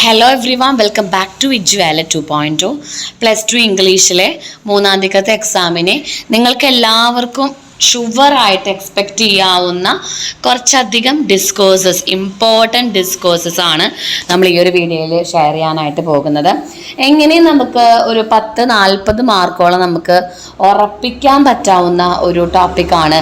Hello everyone, welcome back to Vijwala 2.0 +2 ഇംഗ്ലീഷിലെ മൂന്നാം തീയതി എക്സാമിനെ നിങ്ങൾക്ക് എല്ലാവർക്കും ഷുവറായിട്ട് എക്സ്പെക്റ്റ് ചെയ്യാവുന്ന കുറച്ചധികം ഇമ്പോർട്ടൻറ്റ് ഡിസ്കോഴ്സസ് ആണ് നമ്മൾ ഈ ഒരു വീഡിയോയിൽ ഷെയർ ചെയ്യാനായിട്ട് പോകുന്നത്. എങ്ങനെ നമുക്ക് ഒരു 10-40 മാർക്കോളം നമുക്ക് ഉറപ്പിക്കാൻ പറ്റാവുന്ന ഒരു ടോപ്പിക്കാണ്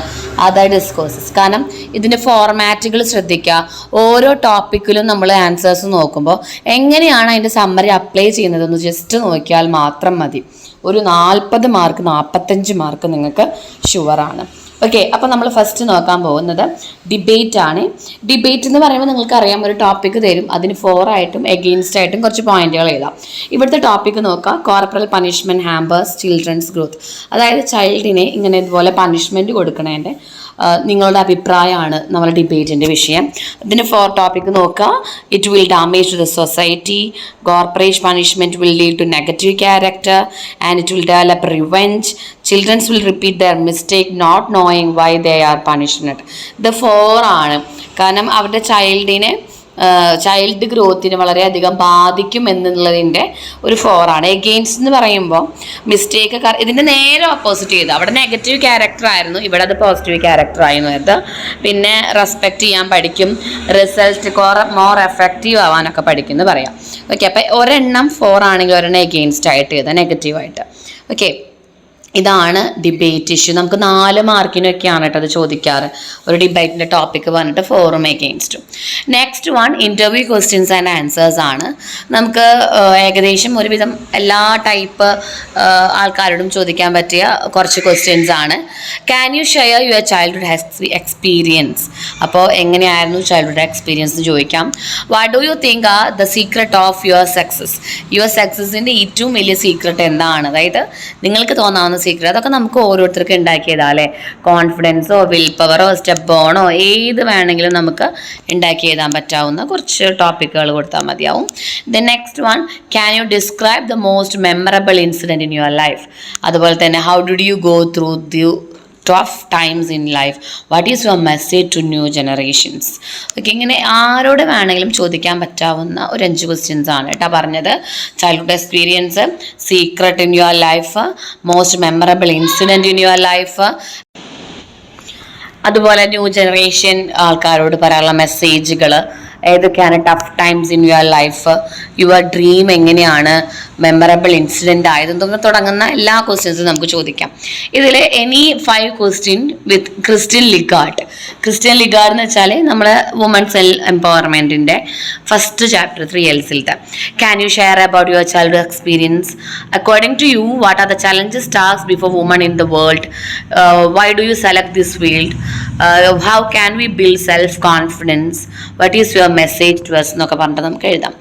അതർ ഡിസ്കോഴ്സസ്. കാരണം ഇതിൻ്റെ ഫോർമാറ്റുകൾ ശ്രദ്ധിക്കുക. ഓരോ ടോപ്പിക്കിലും നമ്മൾ ആൻസേഴ്സ് നോക്കുമ്പോൾ എങ്ങനെയാണ് അതിൻ്റെ സമ്മറി അപ്ലൈ ചെയ്യുന്നതെന്ന് ജസ്റ്റ് നോക്കിയാൽ മാത്രം മതി. ഒരു 40 മാർക്ക് 45 മാർക്ക് നിങ്ങൾക്ക് ഷുവറാണ്. ഓക്കെ, അപ്പോൾ നമ്മൾ ഫസ്റ്റ് നോക്കാൻ പോകുന്നത് ഡിബേറ്റ് ആണ്. ഡിബേറ്റ് എന്ന് പറയുമ്പോൾ നിങ്ങൾക്കറിയാം, ഒരു ടോപ്പിക്ക് തരും, അതിന് ഫോറായിട്ടും എഗെയിൻസ്റ്റ് ആയിട്ടും കുറച്ച് പോയിന്റുകൾ എഴുതാം. ഇവിടുത്തെ ടോപ്പിക്ക് നോക്കുക, corporal punishment hampers children's growth. അതായത് ചൈൽഡിനെ ഇങ്ങനെ ഇതുപോലെ പണിഷ്മെൻറ്റ് കൊടുക്കണതിൻ്റെ നിങ്ങളുടെ അഭിപ്രായമാണ് നമ്മുടെ ഡിബേറ്റിൻ്റെ വിഷയം. ഇതിന് ടോപ്പിക്ക് നോക്കുക, it will damage to the society, corporate punishment will lead to negative character and it will develop revenge, children's will repeat their mistake not knowing why they are punished. ഇത് 4 ആണ്. കാരണം അവരുടെ ചൈൽഡ് ഗ്രോത്തിന് വളരെയധികം ബാധിക്കും എന്നുള്ളതിൻ്റെ ഒരു 4 ആണ്. എഗെയിൻസ്റ്റ് എന്ന് പറയുമ്പോൾ മിസ്റ്റേക്ക്, ഇതിൻ്റെ നേരെ ഓപ്പോസിറ്റ് ചെയ്ത് അവിടെ നെഗറ്റീവ് ക്യാരക്ടർ ആയിരുന്നു, ഇവിടെ അത് പോസിറ്റീവ് ക്യാരക്ടർ ആയിരുന്നു. പിന്നെ റെസ്പെക്റ്റ് ചെയ്യാൻ പഠിക്കും, റിസൾട്ട് മോർ എഫക്റ്റീവ് ആവാനൊക്കെ പഠിക്കും എന്ന് പറയാം. ഓക്കെ, അപ്പോൾ ഒരെണ്ണം 4 ആണെങ്കിൽ ഒരെണ്ണം എഗെയിൻസ്റ്റ് ആയിട്ട് ചെയ്താൽ നെഗറ്റീവായിട്ട്. ഓക്കെ, ഇതാണ് ഡിബേറ്റ് ഇഷ്യൂ. നമുക്ക് 4 മാർക്കിനൊക്കെയാണ് കേട്ടോ അത് ചോദിക്കാറ്. ഒരു ഡിബേറ്റിൻ്റെ ടോപ്പിക്ക് പറഞ്ഞിട്ട് 4ഉം എഗെയിൻസ്റ്റും. Next one interview questions and answers ആണ്. നമുക്ക് ഏകദേശം ഒരുവിധം എല്ലാ ടൈപ്പ് ആൾക്കാരോടും ചോദിക്കാൻ പറ്റിയ കുറച്ച് ക്വസ്റ്റ്യൻസ് ആണ്. Can you share your childhood experience? അപ്പോൾ എങ്ങനെയായിരുന്നു ചൈൽഡ്ഹുഡ് എക്സ്പീരിയൻസ് എന്ന് ചോദിക്കാം. What do you think are the secret of your success? Your സക്സസിൻ്റെ ഏറ്റവും വലിയ സീക്രട്ട് എന്താണ്? അതായത് നിങ്ങൾക്ക് തോന്നാവുന്ന സീക്രട്ട്, അതൊക്കെ നമുക്ക് ഓരോരുത്തർക്ക് ഉണ്ടാക്കിയതാല്ലേ. കോൺഫിഡൻസോ വിൽ പവറോ സ്റ്റെബോണോ ഏത് വേണമെങ്കിലും നമുക്ക് ഉണ്ടാക്കി എഴുതാൻ പറ്റാവുന്ന കുറച്ച് ടോപ്പിക്കുകൾ കൊടുത്താൽ മതിയാവും. Then next one, can you describe the most memorable incident in your life? അതുപോലെ തന്നെ how did you go through the tough times in life? What is your message to new generations? Okay, ഇങ്ങനെ ആരോട് വേണമെങ്കിലും ചോദിക്കാൻ പറ്റാവുന്ന ഒരു 5 questions ആണ് കേട്ടോ പറഞ്ഞത്. Childhood experience, secret in your life, most memorable incident in your life, അതുപോലെ ന്യൂ ജനറേഷൻ ആൾക്കാരോട് പറയാനുള്ള മെസ്സേജുകൾ ഏതൊക്കെയാണ്, tough times in your life, your dream എങ്ങനെയാണ്, മെമ്മറബിൾ ഇൻസിഡൻ്റ് ആയതെന്നൊക്കെ തുടങ്ങുന്ന എല്ലാ ക്വസ്റ്റ്യൻസും നമുക്ക് ചോദിക്കാം. ഇതിൽ any 5 question with Christine Lagarde. Christine Lagarde എന്ന് വെച്ചാൽ നമ്മുടെ വുമൻസ് എംപവർമെൻറ്റിൻ്റെ ഫസ്റ്റ് ചാപ്റ്റർ 3Lസിലത്തെ. Can you share about your childhood experience? According to you what are the challenges task before woman in the world? Why do you select this field? How can we build self confidence? What is your message to us എന്നൊക്കെ പറഞ്ഞിട്ട് നമുക്ക് എഴുതാം.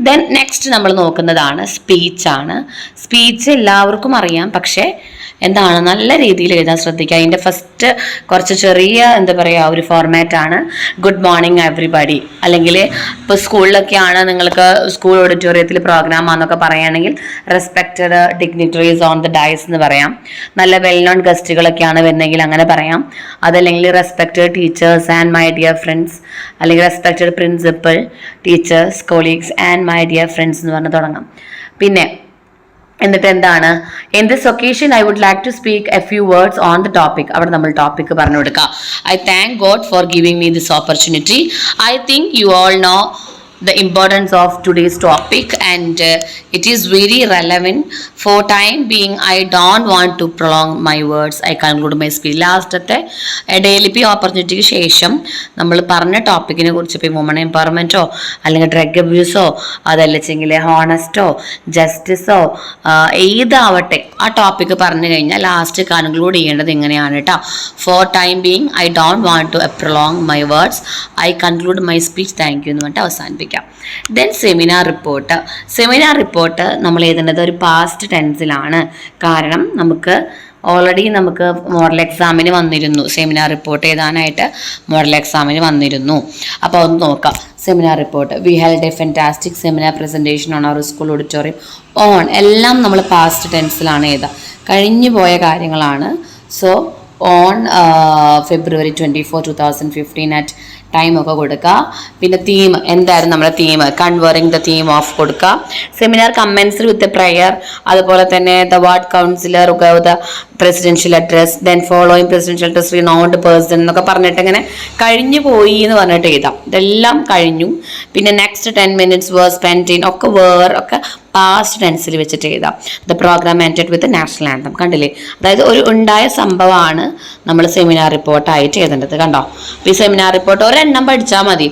Then next നമ്മൾ നോക്കുന്നതാണ് സ്പീച്ചാണ്. Speech എല്ലാവർക്കും അറിയാം, പക്ഷേ എന്താണ് നല്ല രീതിയിൽ എഴുതാൻ ശ്രദ്ധിക്കുക. അതിൻ്റെ ഫസ്റ്റ് കുറച്ച് ചെറിയ ഒരു ഫോർമാറ്റാണ് ഗുഡ് മോർണിംഗ് എവ്രിബഡി. അല്ലെങ്കിൽ ഇപ്പോൾ സ്കൂളിലൊക്കെയാണ് നിങ്ങൾക്ക് സ്കൂൾ ഓഡിറ്റോറിയത്തിൽ പ്രോഗ്രാം ആണെന്നൊക്കെ പറയുകയാണെങ്കിൽ respected dignitaries on the dais എന്ന് പറയാം. നല്ല വെൽ നോൺ ഗസ്റ്റുകളൊക്കെയാണ് വരുന്നതെങ്കിൽ അങ്ങനെ പറയാം. അതല്ലെങ്കിൽ respected teachers and my dear friends, അല്ലെങ്കിൽ respected principal, teachers, colleagues and my dear friends എന്ന് പറഞ്ഞ് തുടങ്ങാം. പിന്നെ എന്നിട്ട് എന്താണ്, in this occasion I would like to speak a few words on the topic. അവിടെ നമ്മൾ ടോപ്പിക്ക് പറഞ്ഞു കൊടുക്കുക. I thank God for giving me this opportunity. I think you all know the importance of today's topic and it is very relevant. For time being I don't want to prolong my words. I conclude my speech. ലാസ്റ്റത്തെ daily ഓപ്പർച്യൂണിറ്റിക്ക് ശേഷം നമ്മൾ പറഞ്ഞ ടോപ്പിക്കിനെ കുറിച്ച് ഇപ്പോൾ woman എംപവർമെൻറ്റോ അല്ലെങ്കിൽ drug അബ്യൂസോ അതല്ലെങ്കിൽ ഹോണസ്റ്റോ ജസ്റ്റിസോ ഏതാവട്ടെ ആ topic പറഞ്ഞു കഴിഞ്ഞാൽ ലാസ്റ്റ് കൺക്ലൂഡ് ചെയ്യേണ്ടത് ഇങ്ങനെയാണ് കേട്ടോ. For time being I don't want to prolong my words. I conclude my speech. Thank you എന്ന് പറഞ്ഞിട്ട് അവസാനിപ്പിക്കാം. ദെൻ സെമിനാർ റിപ്പോർട്ട് നമ്മൾ എഴുതേണ്ടത് ഒരു പാസ്റ്റ് ടെൻസിലാണ്. കാരണം നമുക്ക് മോഡൽ എക്സാമിന് വന്നിരുന്നു, സെമിനാർ റിപ്പോർട്ട് എഴുതാനായിട്ട് മോഡൽ എക്സാമിന് വന്നിരുന്നു. അപ്പോൾ ഒന്ന് നോക്കാം. Seminar report, we held a fantastic seminar presentation on our school auditorium on. എല്ലാം നമ്മൾ പാസ്റ്റ് ടെൻസിലാണ് എഴുതുക, കഴിഞ്ഞു പോയ കാര്യങ്ങളാണ്. സോ on February 24, 2015 at ടൈമൊക്കെ കൊടുക്കുക. പിന്നെ തീം എന്തായിരുന്നു നമ്മുടെ തീം, കൺവേറിങ് ദ തീം ഓഫ് കൊടുക്കുക. സെമിനാർ കമൻസ്ഡ് വിത്ത് പ്രയർ, അതുപോലെ തന്നെ the ward councillor the presidential address, then following presidential address renowned person എന്നൊക്കെ പറഞ്ഞിട്ട് ഇങ്ങനെ കഴിഞ്ഞു പോയി എന്ന് പറഞ്ഞിട്ട് എഴുതാം. ഇതെല്ലാം കഴിഞ്ഞു. പിന്നെ next 10 minutes were spent in ഒക്കെ ഒക്കെ പാസ്റ്റ് ടെൻസിൽ വെച്ചിട്ട് എഴുതാം. The programme ended with national anthem. കണ്ടില്ലേ, അതായത് ഒരു ഉണ്ടായ സംഭവമാണ് നമ്മൾ സെമിനാർ റിപ്പോർട്ടായിട്ട് എഴുതേണ്ടത്. കണ്ടോ, അപ്പോൾ ഈ സെമിനാർ റിപ്പോർട്ട് ഒരെണ്ണം പഠിച്ചാൽ മതി.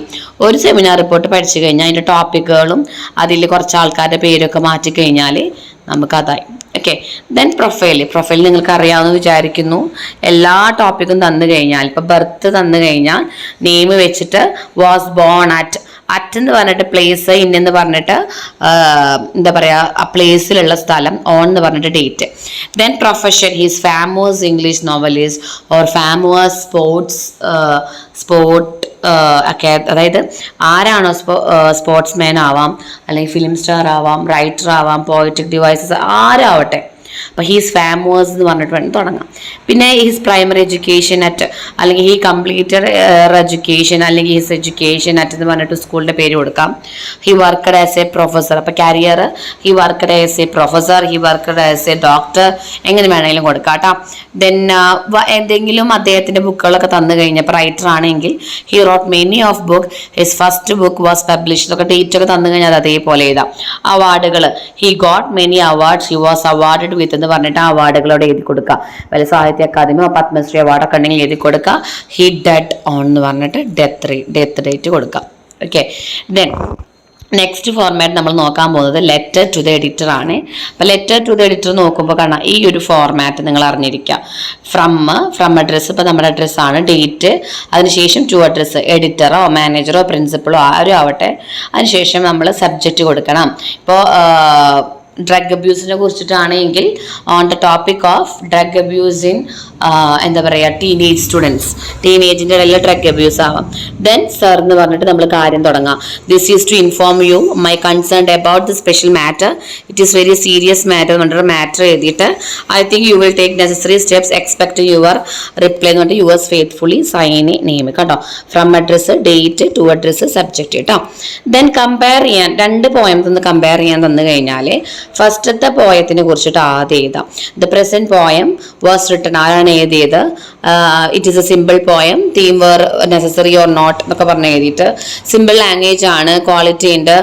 ഒരു സെമിനാർ റിപ്പോർട്ട് പഠിച്ചു കഴിഞ്ഞാൽ അതിൻ്റെ ടോപ്പിക്കുകളും അതിൽ കുറച്ച് ആൾക്കാരുടെ പേരൊക്കെ മാറ്റി കഴിഞ്ഞാൽ നമുക്കതായി. ഓക്കെ, ദെൻ പ്രൊഫൈൽ നിങ്ങൾക്ക് അറിയാമെന്ന് വിചാരിക്കുന്നു. എല്ലാ ടോപ്പിക്കും തന്നു കഴിഞ്ഞാൽ, ഇപ്പോൾ ബർത്ത് തന്നു കഴിഞ്ഞാൽ നെയിം വെച്ചിട്ട് വാസ് ബോൺ അറ്റ് എന്ന് പറഞ്ഞിട്ട് പ്ലേസ്, ഇന്നെന്ന് പറഞ്ഞിട്ട് എന്താ പറയുക ആ പ്ലേസിലുള്ള സ്ഥലം, ഓൺ എന്ന് പറഞ്ഞിട്ട് date. Then profession, he's famous English novelist or famous sport ഒക്കെ, അതായത് ആരാണോ സ്പോർട്സ്മാൻ ആവാം, അല്ലെങ്കിൽ ഫിലിം സ്റ്റാർ ആവാം, റൈറ്റർ ആവാം, പോയറ്റിക് ഡിവൈസസ് ആരാവട്ടെ. അപ്പോൾ ഹീസ് ഫേമസ് എന്ന് പറഞ്ഞിട്ട് വേണം തുടങ്ങാം. പിന്നെ ഹിസ് പ്രൈമറി എഡ്യൂക്കേഷൻ അറ്റ്, അല്ലെങ്കിൽ ഹി കംപ്ലീറ്റഡ് എഡ്യൂക്കേഷൻ, അല്ലെങ്കിൽ ഹിസ് എഡ്യൂക്കേഷൻ അറ്റ് എന്ന് പറഞ്ഞിട്ട് സ്കൂളിൻ്റെ പേര് കൊടുക്കാം. He worked as a professor, അപ്പോൾ career he worked as a professor, he worked as a doctor, എങ്ങനെ വേണമെങ്കിലും കൊടുക്കാം കേട്ടോ. ദെൻ എന്തെങ്കിലും അദ്ദേഹത്തിൻ്റെ ബുക്കുകളൊക്കെ തന്നു കഴിഞ്ഞപ്പോൾ റൈറ്റർ ആണെങ്കിൽ he wrote many of book, his first book was published, ഇതൊക്കെ ഡേറ്റ് ഒക്കെ തന്നു കഴിഞ്ഞാൽ അതേപോലെ എഴുതാം. അവാർഡുകൾ, he got many awards, he was awarded with എന്ന് പറഞ്ഞിട്ട് ആ അവാർഡുകളോട് എഴുതി കൊടുക്കുക. വല്ല സാഹിത്യ അക്കാദമിയോ പത്മശ്രീ അവാർഡൊക്കെ ഉണ്ടെങ്കിൽ എഴുതി കൊടുക്കുക. ഹി ഡെഡ് ഓൺ എന്ന് പറഞ്ഞിട്ട് ഡെത്ത് ഡേറ്റ് കൊടുക്കുക. ഓക്കെ, ദെൻ നെക്സ്റ്റ് ഫോർമാറ്റ് നമ്മൾ നോക്കാൻ പോകുന്നത് ലെറ്റർ ടു ദ എഡിറ്റർ ആണ്. അപ്പോൾ ലെറ്റർ ടു ദ എഡിറ്റർ നോക്കുമ്പോൾ കാണാം ഈ ഒരു ഫോർമാറ്റ് നിങ്ങൾ അറിഞ്ഞിരിക്കുക. ഫ്രം അഡ്രസ്സ്, ഇപ്പോൾ നമ്മുടെ അഡ്രസ്സാണ്, ഡേറ്റ്, അതിനുശേഷം ടു അഡ്രസ്സ്, എഡിറ്ററോ മാനേജറോ പ്രിൻസിപ്പളോ ആരും ആവട്ടെ, അതിനുശേഷം നമ്മൾ സബ്ജക്റ്റ് കൊടുക്കണം. ഇപ്പോൾ ഡ്രഗ് അബ്യൂസിനെ കുറിച്ചിട്ടാണെങ്കിൽ on the topic of drug abuse in എന്താ പറയുക ടീനേജ് സ്റ്റുഡൻസ്, ടീനേജിൻ്റെ ഇടയിൽ ഡ്രഗ് അബ്യൂസ് ആവാം. ദെൻ സർ എന്ന് പറഞ്ഞിട്ട് നമ്മൾ കാര്യം തുടങ്ങാം. This is to inform you my concern about the special matter, it is very serious matter എന്ന് പറഞ്ഞിട്ട് മാറ്റർ എഴുതിയിട്ട് I think you will take necessary steps, expect your reply എന്ന് പറഞ്ഞിട്ട് യുവേഴ്സ് ഫെയ്ത്ത്ഫുള്ളി സൈൻ നെയിം കേട്ടോ. From address, date, to address, subject കേട്ടോ. Then compare ചെയ്യാൻ, രണ്ട് poems ഒന്ന് കമ്പയർ ചെയ്യാൻ തന്നു കഴിഞ്ഞാൽ ഫസ്റ്റത്തെ പോയത്തിനെ കുറിച്ചിട്ട് ആദ്യം എഴുതാം. The present poem was written, ആരാണ് എഴുതിയത്, it is a simple poem, theme were necessary or not എന്നൊക്കെ പറഞ്ഞ് എഴുതിയിട്ട്, സിമ്പിൾ ലാംഗ്വേജ് ആണ്, ക്വാളിറ്റി ഉണ്ട്,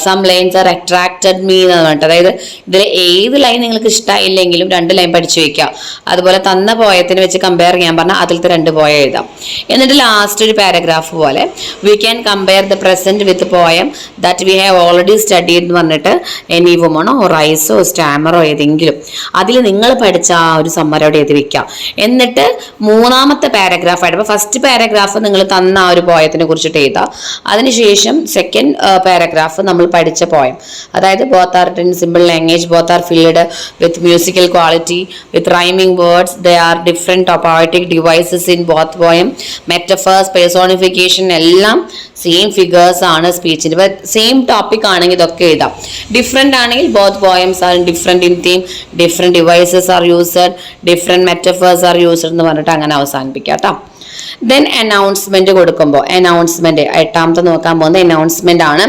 some lines are attracted me എന്ന് പറഞ്ഞിട്ട്, അതായത് ഇതിൽ ഏത് ലൈൻ നിങ്ങൾക്ക് ഇഷ്ടമായില്ലെങ്കിലും 2 ലൈൻ പഠിച്ചു വയ്ക്കുക. അതുപോലെ തന്ന പോയത്തിനെ വെച്ച് കമ്പയർ ചെയ്യാൻ പറഞ്ഞാൽ അതിലത്തെ 2 പോയം എഴുതാം. എന്നിട്ട് ലാസ്റ്റ് ഒരു പാരഗ്രാഫ് പോലെ we can compare the present with poem that we have already studied എന്ന് പറഞ്ഞിട്ട് എനി വുമണോ റൈസോ സ്റ്റാമറോ ഏതെങ്കിലും അതിൽ നിങ്ങൾ പഠിച്ച ആ ഒരു സമ്മറോടെ എഴുതി വെക്കുക. എന്നിട്ട് മൂന്നാമത്തെ പാരഗ്രാഫായിട്ട്, അപ്പോൾ ഫസ്റ്റ് പാരഗ്രാഫ് നിങ്ങൾ തന്ന ആ ഒരു പോയത്തിനെ കുറിച്ചിട്ട് എഴുതാം. അതിനുശേഷം സെക്കൻഡ് പാരഗ്രാഫ് നമ്മൾ പഠിച്ച പോയം, അതായത് both are in simple language, both are filled with musical quality, with rhyming words, they are different poetic devices in both poem, metaphors, personification എല്ലാം സെയിം ഫിഗേഴ്സ് ആണ് സ്പീച്ചിൻ്റെ. ഇപ്പോൾ സെയിം ടോപ്പിക് ആണെങ്കിൽ ഇതൊക്കെ എഴുതാം. Different ആണെങ്കിൽ both poems are different in theme, different devices are used, different metaphors are used എന്ന് പറഞ്ഞിട്ട് അങ്ങനെ അവസാനിപ്പിക്കാം കേട്ടോ. ദെൻ അനൗൺസ്മെന്റ് കൊടുക്കുമ്പോൾ, അനൗൺസ്മെന്റ് 8ാമത്തെ നോക്കാൻ പോകുന്നത് അനൗൺസ്മെന്റ് ആണ്.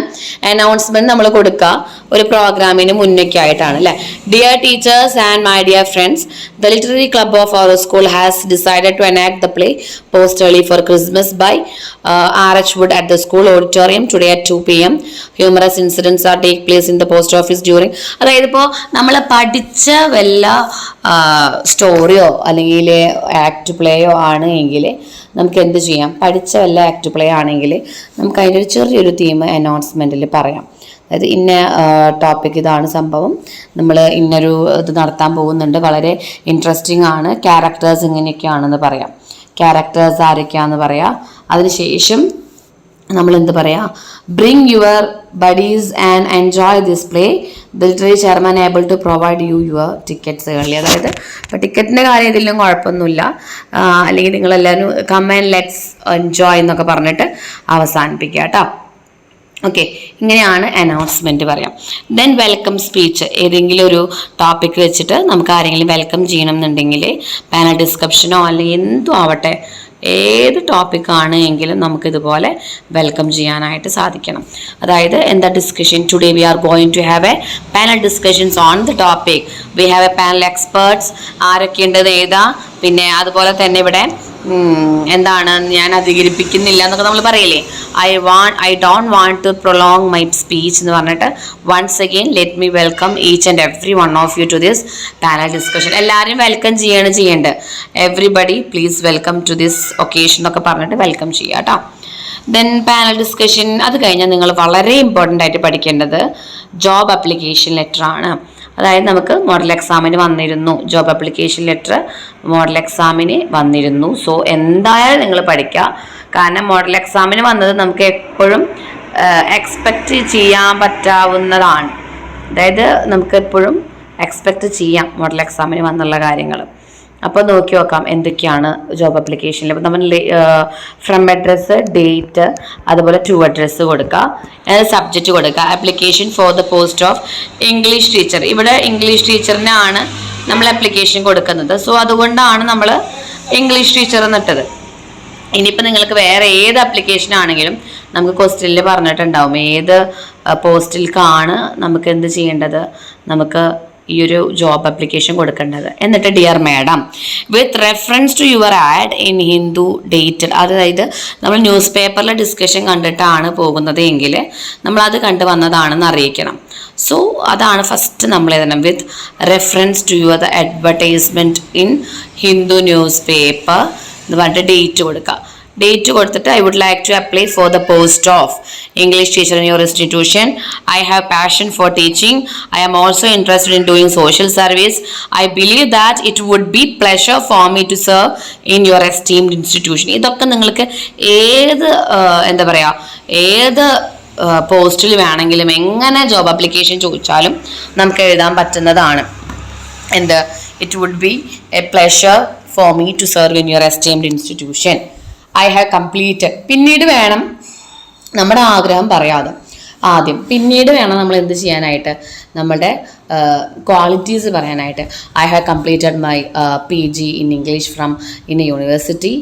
അനൗൺസ്മെന്റ് നമ്മൾ കൊടുക്കുക ഒരു പ്രോഗ്രാമിന് മുന്നേക്കായിട്ടാണ് അല്ലേ. Dear teachers and my dear friends, the literary club of our school has decided to enact the play post early for Christmas by R.H. Wood at the school auditorium today at 2 p.m. Humorous incidents are take place in the post office during, അതായത് ഇപ്പോൾ നമ്മൾ പഠിച്ച വല്ല സ്റ്റോറിയോ അല്ലെങ്കിൽ act പ്ലേയോ ആണ് എങ്കിൽ നമുക്ക് എന്ത് ചെയ്യാം, പഠിച്ച വല്ല ആക്ട് പ്ലേ ആണെങ്കിൽ നമുക്ക് അതിൻ്റെ ഒരു ചെറിയൊരു തീം അനൗൺസ്മെൻറ്റിൽ പറയാം. അതായത് ഇന്ന ടോപ്പിക് ഇതാണ് സംഭവം, നമ്മൾ ഇന്നൊരു ഇത് നടത്താൻ പോകുന്നുണ്ട്, വളരെ ഇൻട്രസ്റ്റിംഗ് ആണ്, ക്യാരക്ടേഴ്സ് ഇങ്ങനെയൊക്കെയാണെന്ന് പറയാം, ക്യാരക്ടേഴ്സ് ആരൊക്കെയാണെന്ന് പറയാം. അതിനുശേഷം നമ്മൾ എന്ത് പറയാം, bring your buddies and enjoy this play, the literary chairman able to provide your tickets early. അതായത് ഇപ്പോൾ ടിക്കറ്റിൻ്റെ കാര്യം ഇതിലും കുഴപ്പമൊന്നുമില്ല, അല്ലെങ്കിൽ നിങ്ങളെല്ലാവരും കം ആൻഡ് ലെറ്റ്സ് എൻജോയ് എന്നൊക്കെ പറഞ്ഞിട്ട് അവസാനിപ്പിക്കുക കേട്ടോ. ഓക്കെ, ഇങ്ങനെയാണ് അനൗൺസ്മെൻറ്റ് പറയാം. ദെൻ വെൽക്കം സ്പീച്ച്, ഏതെങ്കിലും ഒരു ടോപ്പിക് വെച്ചിട്ട് നമുക്ക് ആരെങ്കിലും വെൽക്കം ചെയ്യണം എന്നുണ്ടെങ്കിൽ പാനൽ ഡിസ്കഷനോ അല്ലെങ്കിൽ എന്തോ ആവട്ടെ ഏത് ടോപ്പിക്കാണ് എങ്കിലും നമുക്കിതുപോലെ വെൽക്കം ചെയ്യാനായിട്ട് സാധിക്കണം. അതായത് എന്താ discussion, today we are going to have a panel discussions on the topic. We have a panel experts. ആരൊക്കെയുണ്ടെന്ന് എഴുതാ. പിന്നെ അതുപോലെ തന്നെ ഇവിടെ എന്താണ്, ഞാൻ അധികരിപ്പിക്കുന്നില്ല എന്നൊക്കെ നമ്മൾ പറയില്ലേ, I don't want to prolong my speech എന്ന് പറഞ്ഞിട്ട് once again let me welcome each and every one of you to this panel discussion. എല്ലാവരും വെൽക്കം ചെയ്യേണ്ടത്. Everybody please welcome to this occasion എന്നൊക്കെ പറഞ്ഞിട്ട് വെൽക്കം ചെയ്യുക കേട്ടോ. Then panel discussion. അത് കഴിഞ്ഞാൽ നിങ്ങൾ വളരെ ഇമ്പോർട്ടൻ്റ് ആയിട്ട് പഠിക്കേണ്ടത് ജോബ് ആപ്ലിക്കേഷൻ ലെറ്റർ ആണ്. അതായത് നമുക്ക് മോഡൽ എക്സാമിന് വന്നിരുന്നു, ജോബ് ആപ്ലിക്കേഷൻ ലെറ്റർ മോഡൽ എക്സാമിന് വന്നിരുന്നു. സോ എന്തായാലും നിങ്ങൾ പഠിക്കുക. കാരണം മോഡൽ എക്സാമിന് വന്നത് നമുക്ക് എപ്പോഴും എക്സ്പെക്റ്റ് ചെയ്യാൻ പറ്റാവുന്നതാണ്. അതായത് നമുക്ക് എപ്പോഴും എക്സ്പെക്റ്റ് ചെയ്യാം മോഡൽ എക്സാമിന് വന്നുള്ള കാര്യങ്ങൾ. അപ്പോൾ നോക്കി നോക്കാം എന്തൊക്കെയാണ് ജോബ് ആപ്ലിക്കേഷനിൽ. അപ്പോൾ നമ്മൾ ഫ്രം അഡ്രസ്സ്, ഡേറ്റ്, അതുപോലെ ടു അഡ്രസ്സ് കൊടുക്കുക, സബ്ജക്റ്റ് കൊടുക്കുക. Application for the post of English teacher. ഇവിടെ ഇംഗ്ലീഷ് ടീച്ചറിനാണ് നമ്മൾ ആപ്ലിക്കേഷൻ കൊടുക്കുന്നത്. സോ അതുകൊണ്ടാണ് നമ്മൾ ഇംഗ്ലീഷ് ടീച്ചർ എന്നിട്ടത്. ഇനിയിപ്പോൾ നിങ്ങൾക്ക് വേറെ ഏത് ആപ്ലിക്കേഷൻ ആണെങ്കിലും നമുക്ക് ക്വസ്റ്റ്യനിൽ പറഞ്ഞിട്ടുണ്ടാവും ഏത് പോസ്റ്റിൽക്കാണ് നമുക്ക് എന്ത് ചെയ്യേണ്ടത്, നമുക്ക് ഈ ഒരു ജോബ് ആപ്ലിക്കേഷൻ കൊടുക്കേണ്ടത്. എന്നിട്ട് dear madam with reference to your ad in Hindu dated. അതായത് നമ്മൾ ന്യൂസ് പേപ്പറിലെ ഡിസ്കഷൻ കണ്ടിട്ടാണ് പോകുന്നത് എങ്കിൽ നമ്മളത് കണ്ടു വന്നതാണെന്ന് അറിയിക്കണം. സോ അതാണ് ഫസ്റ്റ് നമ്മൾ എഴുതണം. With reference to your the advertisement in Hindu news paper എന്ന് പറഞ്ഞിട്ട് ഡേറ്റ് കൊടുക്കുക. ഡേറ്റ് കൊടുത്തിട്ട് I would like to apply for the post of English teacher in your institution. I have passion for teaching. I am also interested in doing social service. I believe that it would be pleasure for me to serve in your esteemed institution. ഇതൊക്കെ നിങ്ങൾക്ക് ഏത് എന്താ പറയുക, ഏത് പോസ്റ്റിൽ വേണമെങ്കിലും എങ്ങനെ job application ചോദിച്ചാലും നമുക്ക് എഴുതാൻ പറ്റുന്നതാണ്. എന്ത്, it would be a pleasure for me to serve in your esteemed institution. I have completed. പിന്നീട് വേണം നമ്മുടെ ആഗ്രഹം പറയാതെ, ആദ്യം പിന്നീട് വേണം നമ്മൾ എന്ത് ചെയ്യാനായിട്ട്, നമ്മുടെ ക്വാളിറ്റീസ് പറയാനായിട്ട്. I have completed my PG in English from in a university,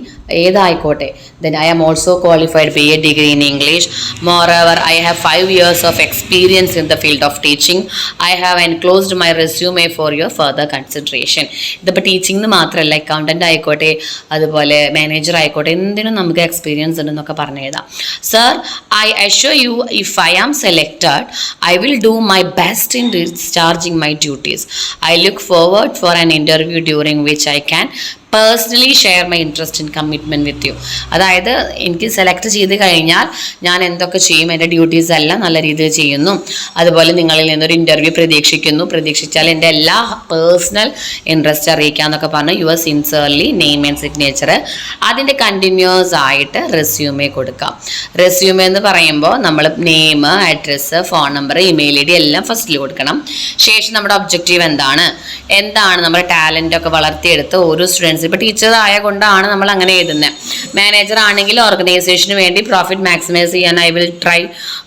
ഏതായിക്കോട്ടെ. Then I am also qualified BA degree in English. Moreover I have 5 years of experience in the field of teaching. I have enclosed my resume for your further consideration. ഇതിപ്പോൾ teaching മാത്രമല്ല, accountant ആയിക്കോട്ടെ, അതുപോലെ manager ആയിക്കോട്ടെ, എന്തിനും നമുക്ക് experience ഉണ്ടെന്നൊക്കെ പറഞ്ഞു എഴുതാം. Sir, I assure you if I am selected I will do my best in discharging my duties. I look forward for an interview during which I can personally share my interest in commitment with you. അതായത് എനിക്ക് select ചെയ്ത് കഴിഞ്ഞാൽ ഞാൻ എന്തൊക്കെ ചെയ്യും, എൻ്റെ duties എല്ലാം നല്ല രീതിയിൽ ചെയ്യുന്നു, അതുപോലെ നിങ്ങളിൽ നിന്നൊരു ഇൻ്റർവ്യൂ പ്രതീക്ഷിച്ചാൽ എൻ്റെ എല്ലാ പേഴ്സണൽ ഇൻട്രസ്റ്റ് അറിയിക്കാമെന്നൊക്കെ പറഞ്ഞ് your sincerely name and signature. അതിൻ്റെ കണ്ടിന്യൂസ് ആയിട്ട് റെസ്യൂമേ കൊടുക്കാം. റെസ്യൂമേ എന്ന് പറയുമ്പോൾ നമ്മൾ name, address, phone number, email ID എല്ലാം ഫസ്റ്റിൽ കൊടുക്കണം. ശേഷം നമ്മുടെ ഒബ്ജക്റ്റീവ് എന്താണ് നമ്മുടെ ടാലൻ്റൊക്കെ വളർത്തിയെടുത്ത് ഓരോ സ്റ്റുഡൻസ്, ഇപ്പോൾ ടീച്ചർ ആയ കൊണ്ടാണ് നമ്മൾ അങ്ങനെ എഴുതുന്നത്. മാനേജർ ആണെങ്കിൽ ഓർഗനൈസേഷന് വേണ്ടി പ്രോഫിറ്റ് മാക്സിമൈസ് ചെയ്യാൻ I will try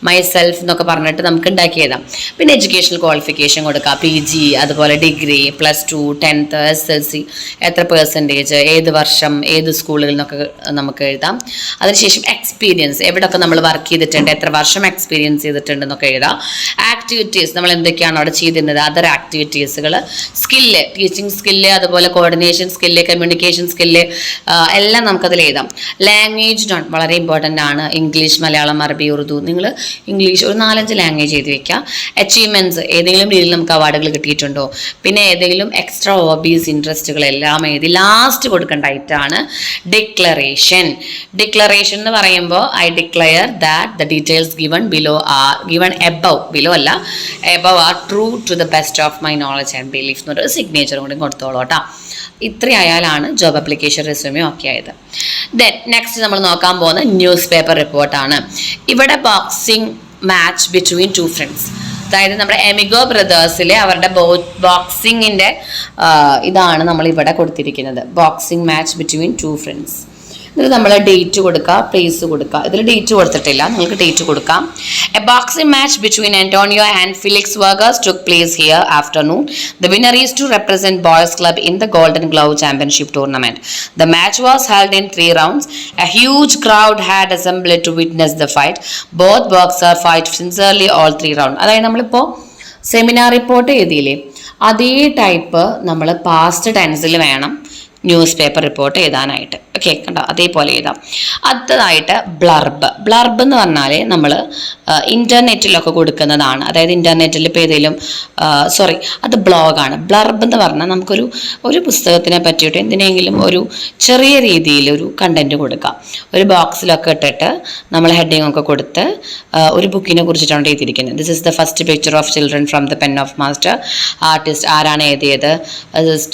my self എന്നൊക്കെ പറഞ്ഞിട്ട് നമുക്ക് ഉണ്ടാക്കി എഴുതാം. പിന്നെ എഡ്യൂക്കേഷണൽ ക്വാളിഫിക്കേഷൻ കൊടുക്കുക, PG, അതുപോലെ ഡിഗ്രി, +2, 10th, SSLC, എത്ര പെർസെൻറ്റേജ്, ഏത് വർഷം, ഏത് സ്കൂളുകളിൽ നിന്നൊക്കെ നമുക്ക് എഴുതാം. അതിനുശേഷം എക്സ്പീരിയൻസ്, എവിടെയൊക്കെ നമ്മൾ വർക്ക് ചെയ്തിട്ടുണ്ട്, എത്ര വർഷം എക്സ്പീരിയൻസ് ചെയ്തിട്ടുണ്ടെന്നൊക്കെ എഴുതാം. ആക്ടിവിറ്റീസ്, നമ്മൾ എന്തൊക്കെയാണ് അവിടെ ചെയ്തിരുന്നത്, അതർ ആക്ടിവിറ്റീസുകൾ. സ്കില്ല്, ടീച്ചിങ് സ്കില്ല്, അതുപോലെ കോർഡിനേഷൻ സ്കില്ല്, കമ്മ്യൂണിക്കേഷൻ സ്കില്ല് എല്ലാം നമുക്കതിൽ എഴുതാം. ലാംഗ്വേജ് വളരെ ഇമ്പോർട്ടൻ്റ് ആണ്. ഇംഗ്ലീഷ്, മലയാളം, അറബി, ഉറുദു. നിങ്ങൾ ഇംഗ്ലീഷ് ഒരു 4-5 ലാംഗ്വേജ് എഴുതി വെക്കുക. അച്ചീവ്മെൻറ്റ്സ്, ഏതെങ്കിലും രീതിയിൽ നമുക്ക് അവാർഡുകൾ കിട്ടിയിട്ടുണ്ടോ, പിന്നെ ഏതെങ്കിലും എക്സ്ട്രാ ഹോബീസ്, ഇൻട്രസ്റ്റുകളെല്ലാം എഴുതി ലാസ്റ്റ് കൊടുക്കേണ്ട ഐറ്റാണ് ഡിക്ലറേഷൻ. ഡിക്ലറേഷൻ എന്ന് പറയുമ്പോൾ I declare that the details given below അല്ല, above are true to the best of my knowledge and belief എന്നൊരു സിഗ്നേച്ചറും കൂടി കൊടുത്തോളൂ കേട്ടോ. ഇത്രയായാലാണ് ജോബ് ആപ്ലിക്കേഷൻ റെസ്യൂമേ ഓക്കെ ആയത്. ദെൻ നെക്സ്റ്റ് നമ്മൾ നോക്കാൻ പോകുന്ന ന്യൂസ് പേപ്പർ റിപ്പോർട്ടാണ്. ഇവിടെ ബോക്സിംഗ് മാച്ച് ബിറ്റ്വീൻ 2 friends, അതായത് നമ്മുടെ എമിഗോ ബ്രദേഴ്സിലെ അവരുടെ ബോക്സിങ്ങിൻ്റെ ഇതാണ് നമ്മൾ ഇവിടെ കൊടുത്തിരിക്കുന്നത്. Boxing match between 2 friends. എന്നിട്ട് നമ്മൾ ഡേറ്റ് കൊടുക്കുക, പ്ലേസ് കൊടുക്കുക. ഇതിൽ ഡേറ്റ് കൊടുത്തിട്ടില്ല, നിങ്ങൾക്ക് ഡേറ്റ് കൊടുക്കാം. A boxing match between Antonio and Felix Varghese took place here afternoon. The winner is to represent Boys Club in the Golden Glove Championship tournament. The match was held in 3 rounds. A huge crowd had assembled to witness the fight. Both boxers fight sincerely all 3 rounds. അതായത് നമ്മളിപ്പോൾ seminar report എഴുതിയില്ലേ, അതേ type നമ്മൾ past ടെൻസിൽ വേണം news paper report എഴുതാനായിട്ട്. Okay, കണ്ടോ, അതേപോലെ എഴുതാം. അടുത്തതായിട്ട് ബ്ലർബ് എന്ന് പറഞ്ഞാൽ നമ്മൾ ഇൻ്റർനെറ്റിലൊക്കെ കൊടുക്കുന്നതാണ്. അതായത് ഇൻ്റർനെറ്റിൽ ഇപ്പോൾ ഏതെങ്കിലും അത് ബ്ലോഗാണ്. ബ്ലർബ് എന്ന് പറഞ്ഞാൽ നമുക്കൊരു പുസ്തകത്തിനെ പറ്റിയിട്ട് എന്തിനെങ്കിലും ഒരു ചെറിയ രീതിയിൽ ഒരു കണ്ടന്റ് കൊടുക്കാം. ഒരു ബോക്സിലൊക്കെ ഇട്ടിട്ട് നമ്മൾ ഹെഡിങ് ഒക്കെ കൊടുത്ത് ഒരു ബുക്കിനെ കുറിച്ചിട്ടാണ് എഴുതിയിരിക്കുന്നത്. This is the first picture of children from the pen of master. Artist ആരാണ് എഴുതിയത്?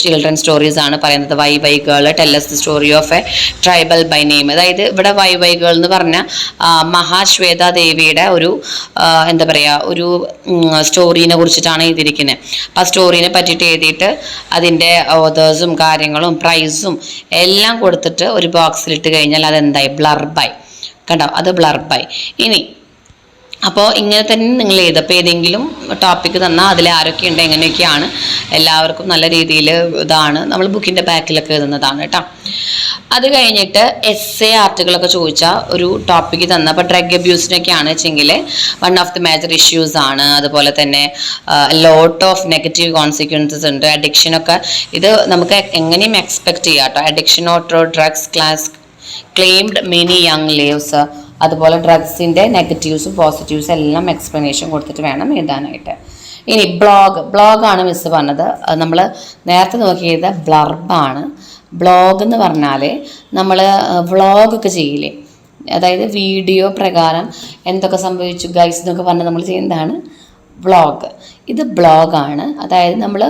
ചിൽഡ്രൻ സ്റ്റോറീസ് ആണ് പറയുന്നത്. Why girl tell us the story of a tribal by name. അതായത് ഇവിടെ വൈ ഗേൾ എന്ന് പറഞ്ഞ മഹാശ്വേത ദേവിയുടെ ഒരു എന്താ പറയുക, ഒരു സ്റ്റോറീനെ കുറിച്ചിട്ടാണ് എഴുതിയിരിക്കുന്നത്. അപ്പം ആ സ്റ്റോറീനെ പറ്റിയിട്ട് എഴുതിയിട്ട് അതിൻ്റെ ഓതേഴ്സും കാര്യങ്ങളും പ്രൈസും എല്ലാം കൊടുത്തിട്ട് ഒരു ബോക്സിലിട്ട് കഴിഞ്ഞാൽ അതെന്തായി? ബ്ലർബായി. കണ്ടോ, അത് ബ്ലർബായി. ഇനി അപ്പോൾ ഇങ്ങനെ തന്നെ നിങ്ങൾ എഴുതപ്പോൾ ഏതെങ്കിലും ടോപ്പിക്ക് തന്നാൽ അതിൽ ആരൊക്കെ ഉണ്ട്, എങ്ങനെയൊക്കെയാണ്, എല്ലാവർക്കും നല്ല രീതിയിൽ ഇതാണ് നമ്മൾ ബുക്കിൻ്റെ ബാക്കിലൊക്കെ എഴുതുന്നതാണ് കേട്ടോ. അത് കഴിഞ്ഞിട്ട് എസ്സേ ആർട്ടുകളൊക്കെ ചോദിച്ചാൽ ഒരു ടോപ്പിക്ക് തന്ന, അപ്പോൾ ഡ്രഗ് അബ്യൂസിനൊക്കെയാണ് വെച്ചെങ്കിൽ one of the major issues ആണ്. അതുപോലെ തന്നെ ലോട്ട് ഓഫ് നെഗറ്റീവ് കോൺസിക്വൻസസ് ഉണ്ട്. അഡിക്ഷനൊക്കെ ഇത് നമുക്ക് എങ്ങനെയും എക്സ്പെക്ട് ചെയ്യാം കേട്ടോ. Addiction auto drugs class claimed many young leaves. അതുപോലെ ഡ്രഗ്സിൻ്റെ നെഗറ്റീവ്സും പോസിറ്റീവ്സും എല്ലാം എക്സ്പ്ലനേഷൻ കൊടുത്തിട്ട് വേണം എഴുതാനായിട്ട്. ഇനി ബ്ലോഗാണ് മിസ് പറഞ്ഞത്. നമ്മൾ നേരത്തെ നോക്കിയത് ബ്ലർബാണ്. ബ്ലോഗ് എന്ന് പറഞ്ഞാൽ നമ്മൾ വ്ളോഗൊക്കെ ചെയ്യില്ലേ, അതായത് വീഡിയോ പ്രകാരം എന്തൊക്കെ സംഭവിച്ചു ഗൈസ് എന്നൊക്കെ പറഞ്ഞ് നമ്മൾ ചെയ്യുന്നതാണ് വ്ളോഗ്. ഇത് ബ്ലോഗാണ്. അതായത് നമ്മൾ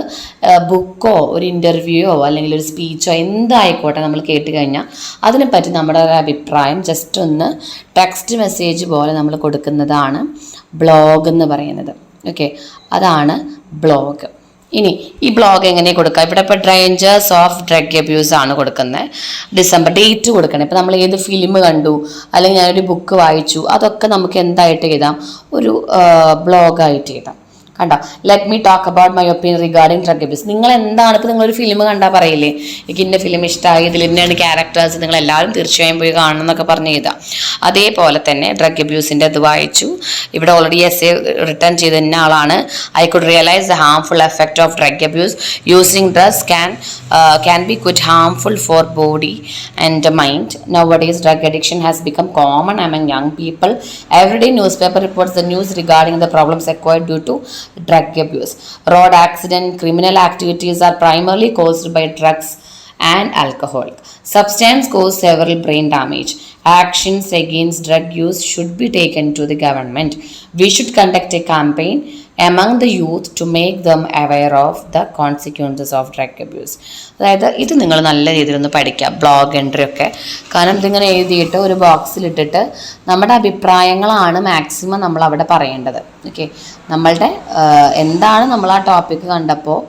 ബുക്കോ ഒരു ഇൻ്റർവ്യൂയോ അല്ലെങ്കിൽ ഒരു സ്പീച്ചോ എന്തായിക്കോട്ടെ നമ്മൾ കേട്ട് കഴിഞ്ഞാൽ അതിനെപ്പറ്റി നമ്മുടെ ഒരു അഭിപ്രായം ജസ്റ്റ് ഒന്ന് ടെക്സ്റ്റ് മെസ്സേജ് പോലെ നമ്മൾ കൊടുക്കുന്നതാണ് ബ്ലോഗ് എന്ന് പറയുന്നത്. ഓക്കെ, അതാണ് ബ്ലോഗ്. ഇനി ഈ ബ്ലോഗ് എങ്ങനെ കൊടുക്കുക? ഇവിടെ ഇപ്പോൾ ഡേഞ്ചേഴ്സ് ഓഫ് ഡ്രഗ് അബ്യൂസ് ആണ് കൊടുക്കുന്നത്. ഡിസംബർ ഡേറ്റ് കൊടുക്കണം. ഇപ്പോൾ നമ്മൾ ഏത് ഫിലിം കണ്ടു അല്ലെങ്കിൽ ഞാനൊരു ബുക്ക് വായിച്ചു, അതൊക്കെ നമുക്ക് എന്തായിട്ട് എഴുതാം? ഒരു ബ്ലോഗായിട്ട് എഴുതാം. കണ്ടോ, let me talk about my opinion regarding drug abuse. നിങ്ങൾ എന്താണ്, ഇപ്പോൾ നിങ്ങളൊരു ഫിലിം കണ്ടാൽ പറയില്ലേ, എനിക്ക് ഇന്ന ഫിലിം ഇഷ്ടമായി, ഇതിൽ ഇന്നയാണ് ക്യാരക്ടേഴ്സ്, നിങ്ങൾ എല്ലാവരും തീർച്ചയായും പോയി കാണണം എന്നൊക്കെ പറഞ്ഞ് എഴുതാം. അതേപോലെ തന്നെ ഡ്രഗ് അബ്യൂസിൻ്റെ അത് വായിച്ചു, ഇവിടെ ഓൾറെഡി എസ്സേ റിട്ടേൺ ചെയ്ത ഇന്ന ആളാണ്. I could realise the harmful effect of drug abuse. Using drugs can be quite harmful for body and mind. Nowadays, drug addiction has become common among young people. Everyday newspaper reports the news regarding the problems acquired due to drug abuse. Road accident, criminal activities are primarily caused by drugs and alcohol. Substance cause several brain damage. Actions against drug use should be taken to the government. We should conduct a campaign among the youth to make them aware of the consequences of drug abuse. അതായത് ഇത് നിങ്ങൾ നല്ല രീതിയിലൊന്ന് പഠിക്കുക, blog entry ഒക്കെ. കാരണം ഇതിങ്ങനെ എഴുതിയിട്ട് ഒരു ബോക്സിലിട്ടിട്ട് നമ്മുടെ അഭിപ്രായങ്ങളാണ് മാക്സിമം നമ്മൾ അവിടെ പറയേണ്ടത്. ഓക്കെ, നമ്മളുടെ എന്താണ് നമ്മൾ ആ ടോപ്പിക്ക് കണ്ടപ്പോൾ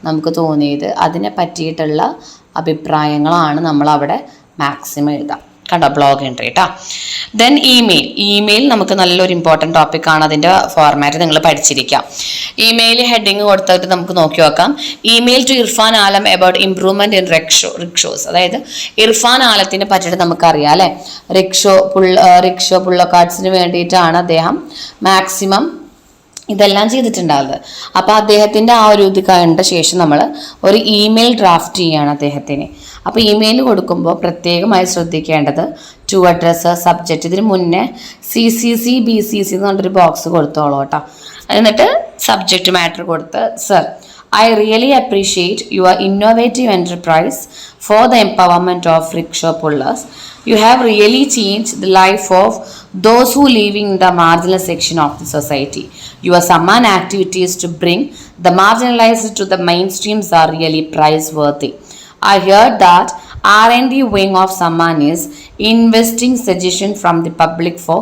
നമുക്ക് തോന്നിയത് അതിനെ പറ്റിയിട്ടുള്ള അഭിപ്രായങ്ങളാണ് നമ്മളവിടെ മാക്സിമം എഴുതാം. കണ്ടോ, ബ്ലോഗ് എൻട്രി കേട്ടോ. ദെൻ ഇമെയിൽ നമുക്ക് നല്ലൊരു ഇമ്പോർട്ടൻറ്റ് ടോപ്പിക്കാണ്. അതിൻ്റെ ഫോർമാറ്റ് നിങ്ങൾ പഠിച്ചിരിക്കാം. ഇമെയിൽ ഹെഡിങ് കൊടുത്തിട്ട് നമുക്ക് നോക്കി നോക്കാം. Email to Irfan Alam about improvement in rickshaws. അതായത് ഇർഫാൻ ആലത്തിനെ പറ്റിയിട്ട് നമുക്കറിയാം അല്ലേ. റിക്ഷോ പുള്ളക്കാർഡ്സിന് വേണ്ടിയിട്ടാണ് അദ്ദേഹം മാക്സിമം ഇതെല്ലാം ചെയ്തിട്ടുണ്ടാവുന്നത്. അപ്പോൾ അദ്ദേഹത്തിൻ്റെ ആ ഒരു ഇത് കണ്ട ശേഷം നമ്മൾ ഒരു ഇമെയിൽ ഡ്രാഫ്റ്റ് ചെയ്യുകയാണ് അദ്ദേഹത്തിന്. അപ്പോൾ ഇമെയിൽ കൊടുക്കുമ്പോൾ പ്രത്യേകമായി ശ്രദ്ധിക്കേണ്ടത് ടു അഡ്രസ്സ്, സബ്ജക്റ്റ്. ഇതിന് മുന്നേ CCC BCC എന്ന് പറഞ്ഞൊരു ബോക്സ് കൊടുത്തോളൂ കേട്ടോ. എന്നിട്ട് സബ്ജക്റ്റ് മാറ്റർ കൊടുത്ത്, sir I really appreciate your innovative enterprise for the empowerment of rickshaw pullers. You have really changed the life of those who live in the marginal section of the society. Your Samman activities to bring the marginalized to the mainstreams are really praiseworthy. I heard that R&D wing of Samman is investing suggestion from the public for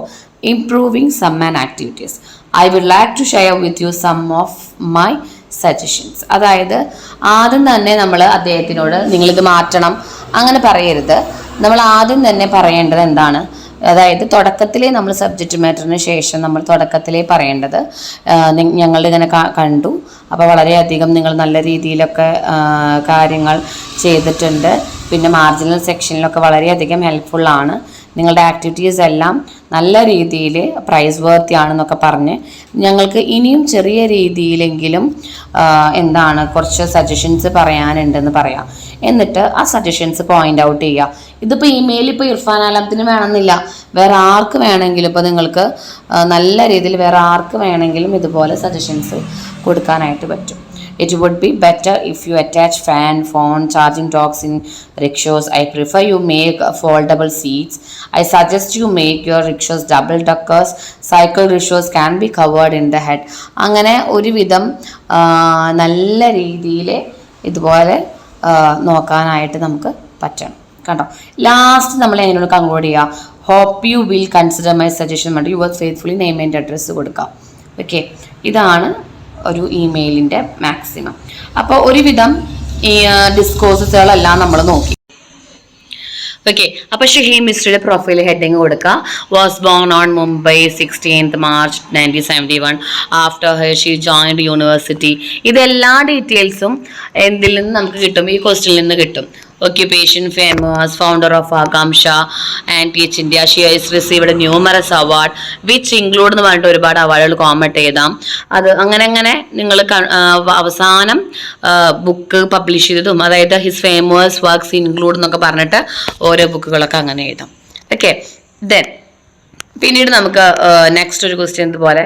improving Samman activities. I would like to share with you some of my suggestions. അതായത് ആദ്യം തന്നെ നമ്മൾ അദ്ദേഹത്തിനോട് നിങ്ങളിത് മാറ്റണം അങ്ങനെ പറയരുത്. നമ്മൾ ആദ്യം തന്നെ പറയേണ്ടത് എന്താണ്, അതായത് തുടക്കത്തിലേ നമ്മൾ സബ്ജക്റ്റ് മാറ്ററിന് ശേഷം നമ്മൾ തുടക്കത്തിലേ പറയേണ്ടത് ഞങ്ങളുടെ ഇങ്ങനെ കണ്ടു, അപ്പോൾ വളരെയധികം നിങ്ങൾ നല്ല രീതിയിലൊക്കെ കാര്യങ്ങൾ ചെയ്തിട്ടുണ്ട്, പിന്നെ മാർജിനൽ സെക്ഷനിലൊക്കെ വളരെയധികം ഹെൽപ്ഫുള്ളാണ്, നിങ്ങളുടെ ആക്ടിവിറ്റീസ് എല്ലാം നല്ല രീതിയിൽ പ്രൈസ് വർത്തി ആണെന്നൊക്കെ പറഞ്ഞ് ഞങ്ങൾക്ക് ഇനിയും ചെറിയ രീതിയിലെങ്കിലും എന്താണ് കുറച്ച് സജഷൻസ് പറയാനുണ്ടെന്ന് പറയാം. എന്നിട്ട് ആ സജഷൻസ് പോയിന്റ് ഔട്ട് ചെയ്യുക. ഇതിപ്പോൾ ഇമെയിൽ ഇപ്പോൾ ഇർഫാൻ ആലംത്തിന് വേണമെന്നില്ല, വേറെ ആർക്ക് വേണമെങ്കിലും, ഇപ്പോൾ നിങ്ങൾക്ക് നല്ല രീതിയിൽ വേറെ ആർക്ക് വേണമെങ്കിലും ഇതുപോലെ സജഷൻസ് കൊടുക്കാനായിട്ട് പറ്റും. It would be better if you attach fan, phone, charging docks in rickshaws. I prefer you make foldable seats. I suggest you make your rickshaws double deckers. Cycle rickshaws can be covered in the head. അങ്ങനെ ഒരുവിധം നല്ല രീതിയിൽ ഇതുപോലെ നോക്കാനായിട്ട് നമുക്ക് പറ്റണം കേട്ടോ. Last നമ്മൾ അതിനോട് കൺക്ലൂഡ് ചെയ്യുക. Hope you will consider my suggestion വേണ്ടി your faithfully name and address കൊടുക്കാം. ഓക്കെ, ഇതാണ് ഒരു ഇമെയിലിൻ്റെ മാക്സിമം. അപ്പോൾ ഒരുവിധം ഈ ഡിസ്കോഴ്സുകളെല്ലാം നമ്മൾ നോക്കി. ഓക്കെ, അപ്പോൾ ഷഹീം മിസ്രിയുടെ പ്രൊഫൈൽ ഹെഡിങ് കൊടുക്കുക. Was born on Mumbai 16th March 1971. After her she joined university. ഇതെല്ലാ ഡീറ്റെയിൽസും എന്തിൽ നിന്ന് നമുക്ക് കിട്ടും? ഈ ക്വസ്റ്റ്യനിൽ നിന്ന് കിട്ടും. Occupation famous, founder of Akamsha and Teach India. She has received numerous award which include എന്ന് പറഞ്ഞിട്ട് ഒരുപാട് അവാർഡുകൾ കോമന്റ് ചെയ്താം. അത് അങ്ങനെ നിങ്ങൾ അവസാനം ബുക്ക് പബ്ലിഷ് ചെയ്തതും, അതായത് ഹിസ് ഫേമസ് വർക്ക്സ് ഇൻക്ലൂഡ് എന്നൊക്കെ പറഞ്ഞിട്ട് ഓരോ ബുക്കുകളൊക്കെ അങ്ങനെ എഴുതാം. ഓക്കെ, ദെൻ പിന്നീട് നമുക്ക് നെക്സ്റ്റ് ഒരു ക്വസ്റ്റ്യൻ ഇതുപോലെ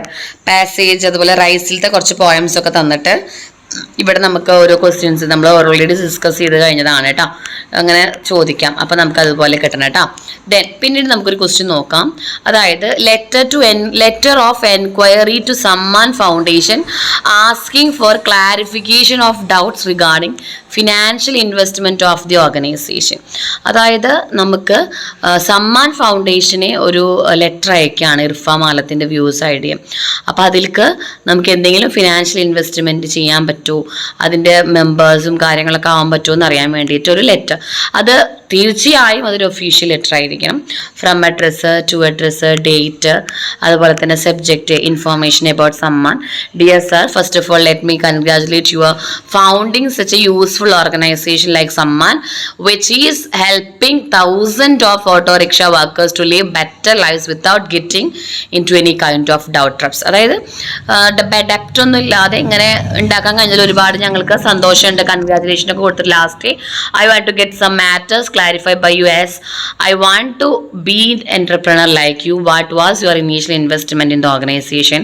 പാസേജ്, അതുപോലെ റൈസിലത്തെ കുറച്ച് പോയംസ് ഒക്കെ തന്നിട്ട് ഇവിടെ നമുക്ക് ഓരോ ക്വസ്റ്റ്യൻസ് നമ്മൾ ഓൾറെഡി ഡിസ്കസ് ചെയ്ത് കഴിഞ്ഞതാണ് കേട്ടോ, അങ്ങനെ ചോദിക്കാം. അപ്പം നമുക്ക് അതുപോലെ കിട്ടണം കേട്ടോ. ദെൻ പിന്നീട് നമുക്കൊരു ക്വസ്റ്റ്യൻ നോക്കാം. അതായത് letter of enquiry to Samman foundation asking for clarification of doubts regarding financial investment of the organisation. അതായത് നമുക്ക് സമ്മാൻ ഫൗണ്ടേഷനെ ഒരു ലെറ്റർ അയക്കുകയാണ്, ഇർഫാൻ ആലത്തിൻ്റെ വ്യൂസ് ഐഡിയ. അപ്പോൾ അതിലേക്ക് നമുക്ക് എന്തെങ്കിലും ഫിനാൻഷ്യൽ ഇൻവെസ്റ്റ്മെൻറ്റ് ചെയ്യാൻ പറ്റുമോ, അതിൻ്റെ മെമ്പേഴ്സും കാര്യങ്ങളൊക്കെ ആവാൻ പറ്റുമോ എന്ന് അറിയാൻ വേണ്ടിയിട്ട് ഒരു ലെറ്റർ. അത് തീർച്ചയായും അതൊരു ഒഫീഷ്യൽ ലെറ്റർ ആയിരിക്കണം. From address, to address, date, അതുപോലെ തന്നെ subject, information about Sammaan. Dear sir, first of all let me congratulate your founding such a useful organisation like Sammaan which is helping thousands of auto rickshaw workers to live better lives without getting into any kind of doubt traps. അതായത് ഡെപ്റ്റ് ഒന്നും ഇല്ലാതെ ഇങ്ങനെ ഉണ്ടാക്കാൻ കഴിഞ്ഞാൽ ഒരുപാട് ഞങ്ങൾക്ക് സന്തോഷമുണ്ട്. Congratulation ഒക്കെ കൊടുത്തിട്ട് last I want to get some matters clarified by you as I want to be an entrepreneur like you. What was your initial investment in the organization?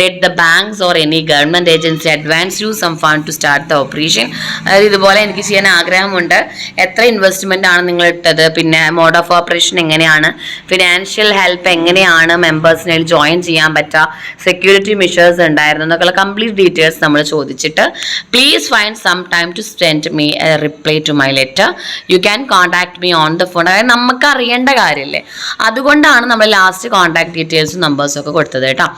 Did the banks or any government agency advance you some fund to start the operation? അതായത് ഇതുപോലെ എനിക്ക് ചെയ്യാൻ ആഗ്രഹമുണ്ട്. എത്ര investment ആണ് നിങ്ങൾ ഇട്ടത്, പിന്നെ മോഡ് ഓഫ് ഓപ്പറേഷൻ എങ്ങനെയാണ്, ഫിനാൻഷ്യൽ ഹെൽപ്പ് എങ്ങനെയാണ് മെമ്പേഴ്സിനെ ജോയിൻ ചെയ്യാൻ പറ്റുക, സെക്യൂരിറ്റി മെഷേഴ്സ് ഉണ്ടായിരുന്നു എന്നൊക്കെയുള്ള കംപ്ലീറ്റ് ഡീറ്റെയിൽസ് നമ്മൾ ചോദിച്ചിട്ട് please find some time to send me a reply to my letter. You can contact me on the phone. അതായത് നമുക്ക് അറിയേണ്ട കാര്യമില്ലേ, അതുകൊണ്ടാണ് നമ്മൾ ലാസ്റ്റ് കോൺടാക്ട് ഡീറ്റെയിൽസും നമ്പേഴ്സും ഒക്കെ കൊടുത്തത് കേട്ടോ.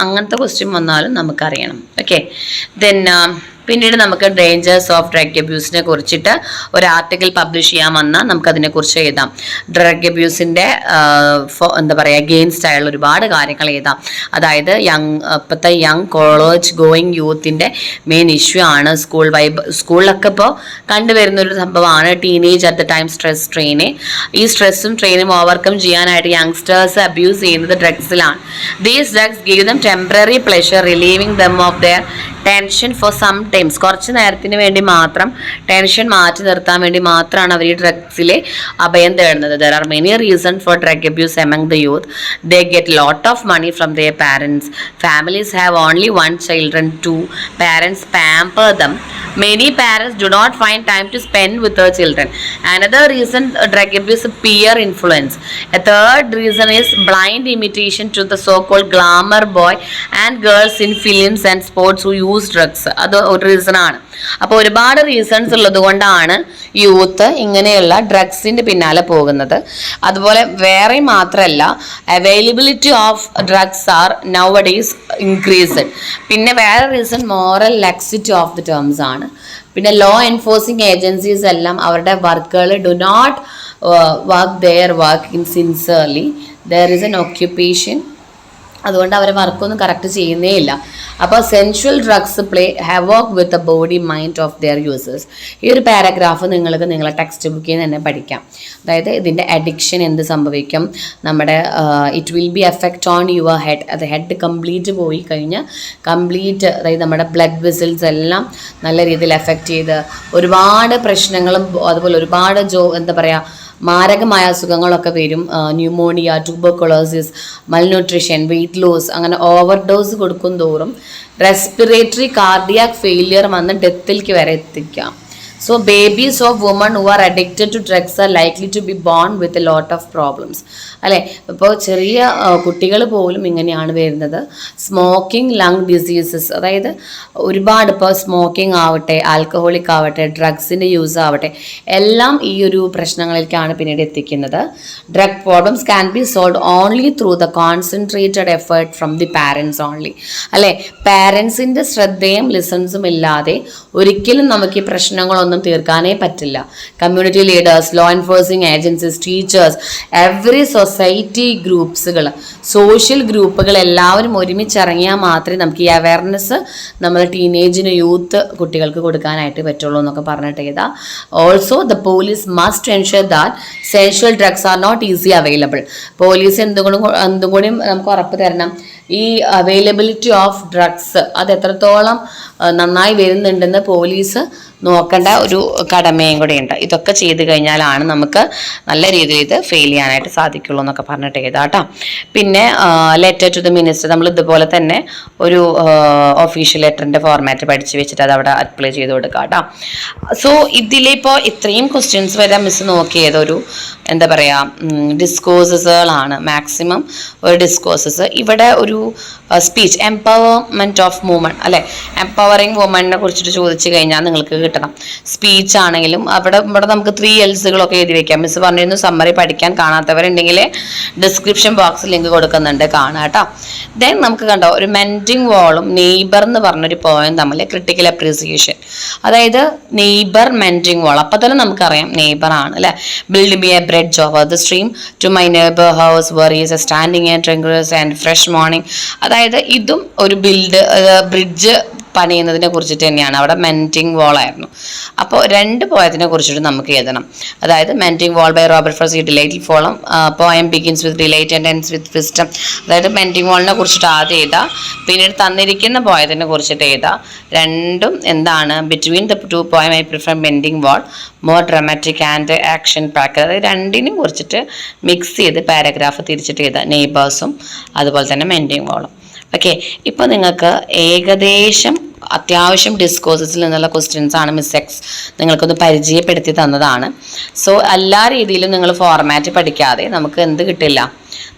അങ്ങനത്തെ ക്വസ്റ്റ്യൻ വന്നാലും നമുക്കറിയണം. ഓക്കെ, ദെൻ പിന്നീട് നമുക്ക് ഡേഞ്ചേഴ്സ് ഓഫ് ഡ്രഗ് അബ്യൂസിനെ കുറിച്ചിട്ട് ഒരു ആർട്ടിക്കിൾ പബ്ലിഷ് ചെയ്യാൻ വന്നാൽ നമുക്കതിനെക്കുറിച്ച് എഴുതാം. ഡ്രഗ് അബ്യൂസിൻ്റെ എന്താ പറയുക അഗെയിൻസ്റ്റ് ആയുള്ള ഒരുപാട് കാര്യങ്ങൾ എഴുതാം. അതായത് ഇപ്പോഴത്തെ യങ് കോളേജ് ഗോയിങ് യൂത്തിൻ്റെ മെയിൻ ഇഷ്യൂ ആണ്. സ്കൂളിലൊക്കെ ഇപ്പോൾ കണ്ടുവരുന്നൊരു സംഭവമാണ് teenage at the time stress train. ഈ സ്ട്രെസ്സും ട്രെയിനും ഓവർകം ചെയ്യാനായിട്ട് യങ്സ്റ്റേഴ്സ് അബ്യൂസ് ചെയ്യുന്നത് ഡ്രഗ്സിലാണ്. These drugs give them temporary pleasure relieving them of their tension for some times. കുറച്ച് നേരത്തിന് വേണ്ടി മാത്രം ടെൻഷൻ മാറ്റി നിർത്താൻ വേണ്ടി മാത്രമാണ് അവർ ഈ ഡ്രഗ്സിലെ അഭയം തേടുന്നത്. There are many reason for drug abuse among the youth. They get lot of money from their parents. Families have only one children. Two parents pamper them. Many parents do not find time to spend with their children. Another reason drug abuse is peer influence. A third reason is blind imitation to the so-called glamour boy and girls in films and sports who use drugs. അത് ഒരു reason ആണ്. അപ്പോൾ ഒരുപാട് reasons ഉള്ളത് കൊണ്ടാണ് youth ഇങ്ങനെയുള്ള ഡ്രഗ്സിന്റെ പിന്നാലെ പോകുന്നത്. അതുപോലെ വേറെ മാത്രമല്ല, availability of drugs are now days increased. പിന്നെ വേറെ reason moral laxity of the terms ആണ്. പിന്നെ ലോ എൻഫോഴ്സിങ് ഏജൻസീസ് എല്ലാം അവരുടെ വർക്കുകൾ do not work their work in sincerely. There is an occupation. അതുകൊണ്ട് അവർ വർക്കൊന്നും കറക്റ്റ് ചെയ്യുന്നേ ഇല്ല. അപ്പോൾ sensual drugs play havoc with the body mind of their users. ഈ ഒരു പാരഗ്രാഫ് നിങ്ങൾക്ക് നിങ്ങളെ ടെക്സ്റ്റ് ബുക്കിൽ നിന്ന് തന്നെ പഠിക്കാം. അതായത് ഇതിൻ്റെ അഡിക്ഷൻ എന്ത് സംഭവിക്കും, നമ്മുടെ it will be effect on your head. അത് ഹെഡ് കംപ്ലീറ്റ് പോയി കഴിഞ്ഞാൽ കംപ്ലീറ്റ്, അതായത് നമ്മുടെ ബ്ലഡ് വെസൽസ് എല്ലാം നല്ല രീതിയിൽ എഫക്റ്റ് ചെയ്ത് ഒരുപാട് പ്രശ്നങ്ങളും അതുപോലെ ഒരുപാട് എന്താ പറയുക, മാരകമായ അസുഖങ്ങളൊക്കെ വരും. ന്യൂമോണിയ, ട്യൂബർകുലോസിസ്, മൽന്യൂട്രീഷൻ, വെയിറ്റ് ലോസ്, അങ്ങനെ ഓവർഡോസ് കൊടുക്കും തോറും റെസ്പിറേറ്ററി കാർഡിയാക് ഫെയിലിയർ വന്ന് ഡെത്തിലേക്ക് വരെ എത്തിക്കാം. So babies of women who are addicted to drugs are likely to be born with a lot of problems. അല്ലേ, ഇപ്പോൾ ചെറിയ കുട്ടികൾ പോലും ഇങ്ങനെയാണ് വരുന്നത്. സ്മോക്കിംഗ്, ലങ് ഡിസീസസ്, അതായത് ഒരുപാട് ഇപ്പോൾ സ്മോക്കിംഗ് ആവട്ടെ, ആൽക്കഹോളിക് ആവട്ടെ, ഡ്രഗ്സിൻ്റെ യൂസ് ആവട്ടെ, എല്ലാം ഈ ഒരു പ്രശ്നങ്ങളിലേക്കാണ് പിന്നീട് എത്തിക്കുന്നത്. Drug problems can be solve only through the concentrated effort from the parents only. അല്ലേ, പാരൻസിൻ്റെ ശ്രദ്ധയും ലിസൺസും ഇല്ലാതെ ഒരിക്കലും നമുക്ക് ഈ പ്രശ്നങ്ങളൊന്നും തീർക്കാനേ പറ്റില്ല. Community leaders, law enforcing agencies, teachers, every society ഗ്രൂപ്പ്സുകൾ, സോഷ്യൽ ഗ്രൂപ്പുകൾ എല്ലാവരും ഒരുമിച്ചിറങ്ങിയാൽ മാത്രമേ നമുക്ക് ഈ അവയർനെസ് നമ്മൾ ടീനേജിന്, യൂത്ത് കുട്ടികൾക്ക് കൊടുക്കാനായിട്ട് പറ്റുള്ളൂ എന്നൊക്കെ പറഞ്ഞിട്ട് ചെയ്താൽ. Also the police must ensure that sensual drugs are not easy available. Police എന്തുകൂടി നമുക്ക് ഉറപ്പ് തരണം, ഈ അവൈലബിലിറ്റി ഓഫ് ഡ്രഗ്സ് അത് എത്രത്തോളം നന്നായി വരുന്നുണ്ടെന്ന് പോലീസ് നോക്കേണ്ട ഒരു കടമയും കൂടെ ഉണ്ട്. ഇതൊക്കെ ചെയ്ത് കഴിഞ്ഞാലാണ് നമുക്ക് നല്ല രീതിയിൽ ഇത് ഫെയിൽ ചെയ്യാനായിട്ട് സാധിക്കുള്ളൂ എന്നൊക്കെ പറഞ്ഞിട്ട് ചെയ്താട്ടോ. പിന്നെ ലെറ്റർ ടു ദ മിനിസ്റ്റർ, നമ്മൾ ഇതുപോലെ തന്നെ ഒരു ഒഫീഷ്യൽ ലെറ്ററിൻ്റെ ഫോർമാറ്റ് പഠിച്ച് വെച്ചിട്ട് അത് അവിടെ അപ്ലൈ ചെയ്ത് കൊടുക്കുക കേട്ടോ. സോ ഇതിലിപ്പോൾ ഇത്രയും ക്വസ്റ്റ്യൻസ് വരെ മിസ് നോക്കിയത് ഒരു എന്താ പറയുക ഡിസ്കോഴ്സസുകളാണ്, മാക്സിമം ഒരു ഡിസ്കോഴ്സസ്. ഇവിടെ ഒരു സ്പീച്ച്, എംപവർമെൻറ്റ് ഓഫ് വുമൺ, അല്ലെ, എംപവറിങ് വുമണിനെ കുറിച്ചിട്ട് ചോദിച്ചു കഴിഞ്ഞാൽ നിങ്ങൾക്ക് കിട്ടണം. സ്പീച്ച് ആണെങ്കിലും ഇവിടെ നമുക്ക് 3 Lsകളൊക്കെ എഴുതി വെക്കാം. മിസ് പറഞ്ഞിരുന്നു സമ്മറി പഠിക്കാൻ കാണാത്തവരുണ്ടെങ്കിൽ ഡിസ്ക്രിപ്ഷൻ ബോക്സിൽ ലിങ്ക് കൊടുക്കുന്നുണ്ട്, കാണാം കേട്ടോ. ദെൻ നമുക്ക് കണ്ടോ ഒരു മെൻറ്റിംഗ് വാളും നെയ്ബർ എന്ന് പറഞ്ഞൊരു പോയിന്റ് തമ്മിൽ ക്രിട്ടിക്കൽ അപ്രീസിയേഷൻ. അതായത് നെയ്ബർ, മെൻറ്റിംഗ് വാൾ, അപ്പോൾ തന്നെ നമുക്കറിയാം നെയ്ബർ ആണ് അല്ലേ. Build me a bridge over the stream to my neighbour house where is a standing and drinkers and fresh morning. അതായത് ഇതും ഒരു ബ്രിഡ്ജ് പണിയുന്നതിനെ കുറിച്ചിട്ട് തന്നെയാണ്. അവിടെ മെൻറ്റിംഗ് വാൾ ആയിരുന്നു. അപ്പോൾ 2 പോയതിനെ കുറിച്ചിട്ട് നമുക്ക് എഴുതണം. അതായത് mending wall by Robert Frost, ഡിലൈറ്റിൽ ഫോളം poem begins with delight and ends with wisdom. അതായത് മെൻറ്റിംഗ് വാളിനെ കുറിച്ചിട്ട് ആദ്യം എഴുതാം, പിന്നീട് തന്നിരിക്കുന്ന പോയതിനെ കുറിച്ചിട്ട് എഴുതാം. രണ്ടും എന്താണ്, between the 2 poem I prefer mending wall, more dramatic and action pack. അതായത് രണ്ടിനും കുറിച്ചിട്ട് മിക്സ് ചെയ്ത് പാരഗ്രാഫ് തിരിച്ചിട്ട് എഴുതാം, നെയ്ബേഴ്സും അതുപോലെ തന്നെ മെൻറ്റിംഗ് വാളും. ഓക്കെ, ഇപ്പോൾ നിങ്ങൾക്ക് ഏകദേശം അത്യാവശ്യം ഡിസ്കോഴ്സസിൽ നിന്നുള്ള ക്വസ്റ്റ്യൻസ് ആണ് മിസ് എക്സ് നിങ്ങൾക്കൊന്ന് പരിചയപ്പെടുത്തി തന്നതാണ്. സോ എല്ലാ രീതിയിലും നിങ്ങൾ ഫോർമാറ്റ് പഠിക്കാതെ നമുക്ക് എന്ത് കിട്ടില്ല,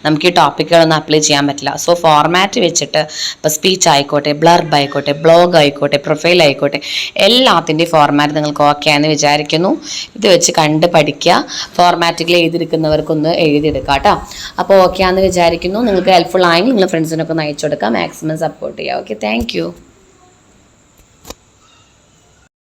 നമുക്ക് ഈ ടോപ്പിക്കുകളൊന്നും അപ്ലൈ ചെയ്യാൻ പറ്റില്ല. സോ ഫോർമാറ്റ് വെച്ചിട്ട് ഇപ്പോൾ സ്പീച്ച് ആയിക്കോട്ടെ, ബ്ലർബ് ആയിക്കോട്ടെ, ബ്ലോഗ് ആയിക്കോട്ടെ, പ്രൊഫൈൽ ആയിക്കോട്ടെ, എല്ലാത്തിൻ്റെയും ഫോർമാറ്റ് നിങ്ങൾക്ക് ഓക്കെ ആണെന്ന് വിചാരിക്കുന്നു. ഇത് വെച്ച് കണ്ട് പഠിക്കുക. ഫോർമാറ്റുകൾ എഴുതിയെടുക്കുന്നവർക്കൊന്ന് എഴുതിയെടുക്കുക കേട്ടോ. അപ്പോൾ ഓക്കെ ആണെന്ന് വിചാരിക്കുന്നു. നിങ്ങൾക്ക് ഹെൽപ്ഫുൾ ആയെങ്കിൽ നിങ്ങൾ ഫ്രണ്ട്സിനൊക്കെ ഒന്ന് അയച്ചു കൊടുക്കുക, മാക്സിമം സപ്പോർട്ട് ചെയ്യുക. Okay, thank you.